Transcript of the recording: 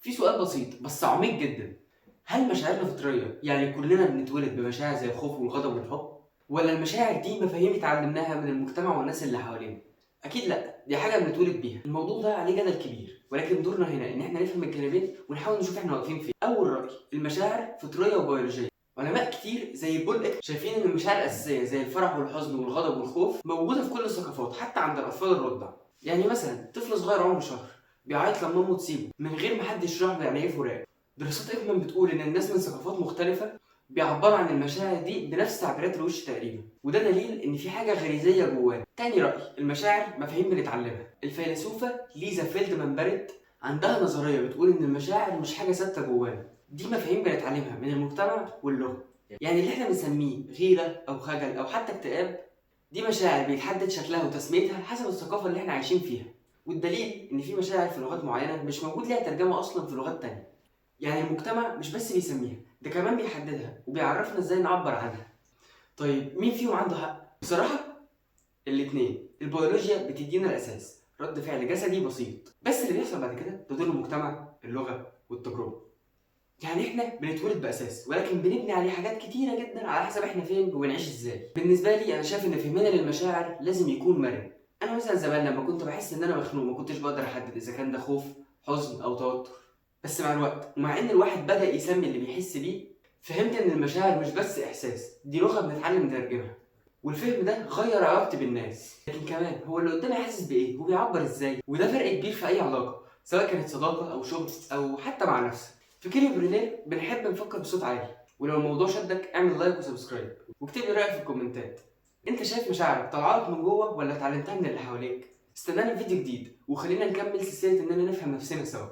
في سؤال بسيط بس عميق جدا، هل مشاعرنا فطرية؟ يعني كلنا بنتولد بمشاعر زي الخوف والغضب والحب؟ ولا المشاعر دي مفاهيم اتعلمناها من المجتمع والناس اللي حوالينا؟ أكيد لأ، دي حاجة بنتولد بيها. الموضوع ده عليه جدل كبير، ولكن دورنا هنا إن احنا نفهم الجانبين ونحاول نشوف احنا واقفين فين. أول رأي، المشاعر فطرية وبيولوجية. علماء كتير زي بول إك شايفين إن المشاعر الأساسية زي الفرح والحزن والغضب والخوف موجودة في كل الثقافات حتى عند الأطفال الرضع. يعني مثلا طفل صغير عمره شهر بيعيط لما امه تسيبه من غير ما حد يشرح له يعني ايه فراق. دراسات ايضا بتقول ان الناس من ثقافات مختلفه بيعبروا عن المشاعر دي بنفس تعبيرات الوش تقريبا، وده دليل ان في حاجه غريزيه جوانا. تاني راي، المشاعر مفاهيم بنتعلمها. الفيلسوفه ليزا فيلدمان باريت عندها نظريه بتقول ان المشاعر مش حاجه ثابته جوانا، دي مفاهيم بنتعلمها من المجتمع واللغه. يعني اللي احنا بنسميه غيره او خجل او حتى اكتئاب دي مشاعر بيتحدد شكلها وتسميتها حسب الثقافه اللي احنا عايشين فيها. والدليل ان في مشاعر في لغات معينه مش موجود ليها ترجمه اصلا في لغات تانية. يعني المجتمع مش بس بيسميها، ده كمان بيحددها وبيعرفنا ازاي نعبر عنها. طيب مين فيهم عنده حق؟ بصراحه الاتنين. البيولوجيا بتدينا الاساس، رد فعل جسدي بسيط، بس اللي بيحصل بعد كده ده دور المجتمع، اللغه والتجربه. يعني احنا بنتولد باساس ولكن بنبني عليه حاجات كتيره جدا على حسب احنا فين وبنعيش ازاي. بالنسبه لي انا شايف ان فهمنا للمشاعر لازم يكون مرن. انا مثلا زمان لما كنت بحس ان انا مخنوق ما كنتش بقدر احدد اذا كان ده خوف، حزن او توتر. بس مع الوقت ومع ان الواحد بدا يسمي اللي بيحس بيه، فهمت ان المشاعر مش بس احساس، دي لغه بنتعلم نترجمها. والفهم ده غير علاقتي بالناس، لكن كمان هو اللي قدامي حاسس بايه وبيعبر ازاي، وده فرق كبير في اي علاقه سواء كانت صداقه او شغل او حتى مع نفسك. في كيلو برينير بنحب نفكر بصوت عالي، ولو الموضوع شدك اعمل لايك وسبسكرايب واكتب لي رايك في الكومنتات. انت شايف مشاعرك طلعت من جوه ولا اتعلمتها من اللي حواليك؟ استناني في فيديو جديد وخلينا نكمل سلسله اننا نفهم نفسنا سوا.